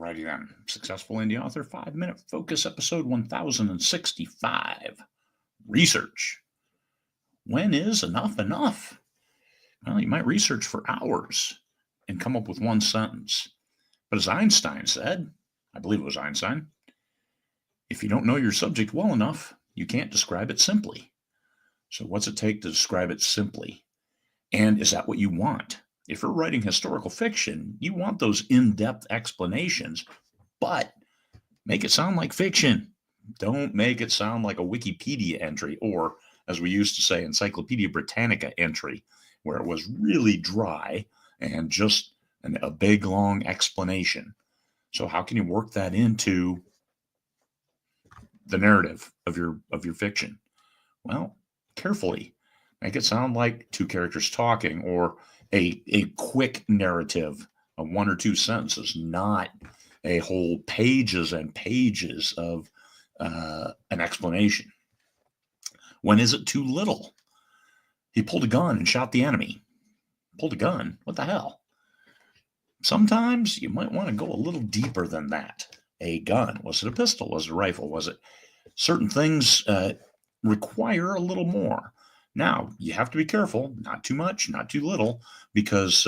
Alrighty then. Successful Indie Author 5-Minute Focus, episode 1065. Research. When is enough enough? Well, you might research for hours and come up with one sentence. But as Einstein said, I believe it was Einstein, if you don't know your subject well enough, you can't describe it simply. So what's it take to describe it simply? And is that what you want? If you're writing historical fiction, you want those in-depth explanations, but make it sound like fiction. Don't make it sound like a Wikipedia entry, or, as we used to say, Encyclopedia Britannica entry, where it was really dry and just a big, long explanation. So how can you work that into the narrative of your fiction? Well, carefully. Make it sound like two characters talking, or a quick narrative of one or two sentences, not a whole pages and pages of an explanation. When is it too little? He pulled a gun and shot the enemy. Pulled a gun? What the hell? Sometimes you might want to go a little deeper than that. A gun. Was it a pistol? Was it a rifle? Was it certain things require a little more? Now, you have to be careful, not too much, not too little, because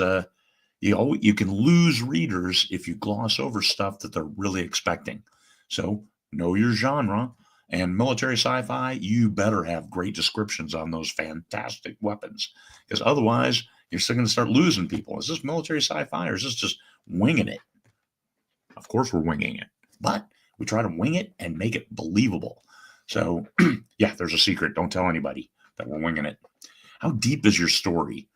you can lose readers if you gloss over stuff that they're really expecting. So know your genre, and military sci-fi, you better have great descriptions on those fantastic weapons, because otherwise you're still going to start losing people. Is this military sci-fi, or is this just winging it? Of course we're winging it, but we try to wing it and make it believable. So yeah, there's a secret. Don't tell anybody that we're winging it. How deep is your story?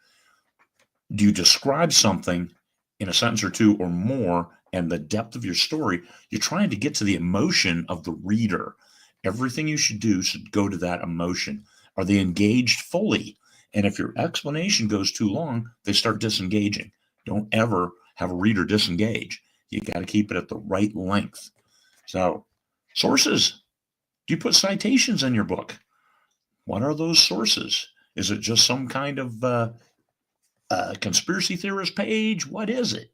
Do you describe something in a sentence or two or more, and the depth of your story, you're trying to get to the emotion of the reader. Everything you should do should go to that emotion. Are they engaged fully? And if your explanation goes too long, they start disengaging. Don't ever have a reader disengage. You got to keep it at the right length. So, sources. Do you put citations in your book? What are those sources? Is it just some kind of conspiracy theorist page? What is it?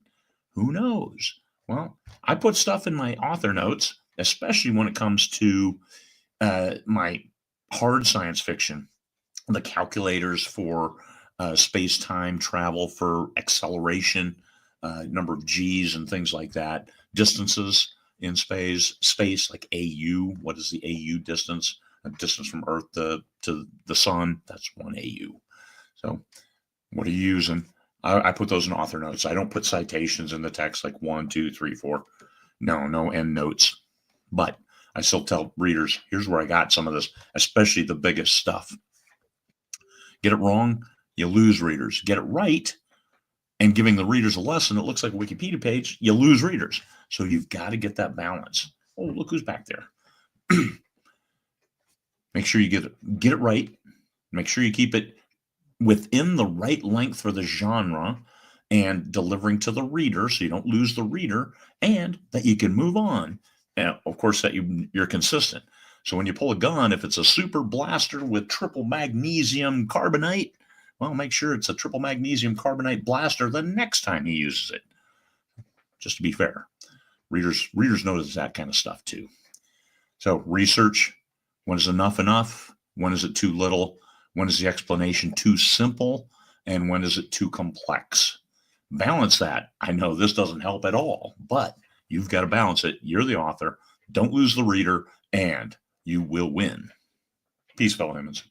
Who knows? Well, I put stuff in my author notes, especially when it comes to my hard science fiction, the calculators for space-time travel, for acceleration, number of G's and things like that, distances in space like AU. What is the AU distance? A distance from Earth to the sun, that's 1 AU. So what are you using? I put those in author notes. I don't put citations in the text like 1, 2, 3, 4. No end notes. But I still tell readers, here's where I got some of this, especially the biggest stuff. Get it wrong, you lose readers. Get it right, and giving the readers a lesson that looks like a Wikipedia page, you lose readers. So you've got to get that balance. Oh, look who's back there. Make sure you get it right. Make sure you keep it within the right length for the genre and delivering to the reader, so you don't lose the reader, and that you can move on. And of course, that you're consistent. So when you pull a gun, if it's a super blaster with triple magnesium carbonate, well, make sure it's a triple magnesium carbonate blaster the next time he uses it. Just to be fair, readers notice that kind of stuff too. So research. When is enough enough? When is it too little? When is the explanation too simple? And when is it too complex? Balance that. I know this doesn't help at all, but you've got to balance it. You're the author. Don't lose the reader, and you will win. Peace, fellow humans.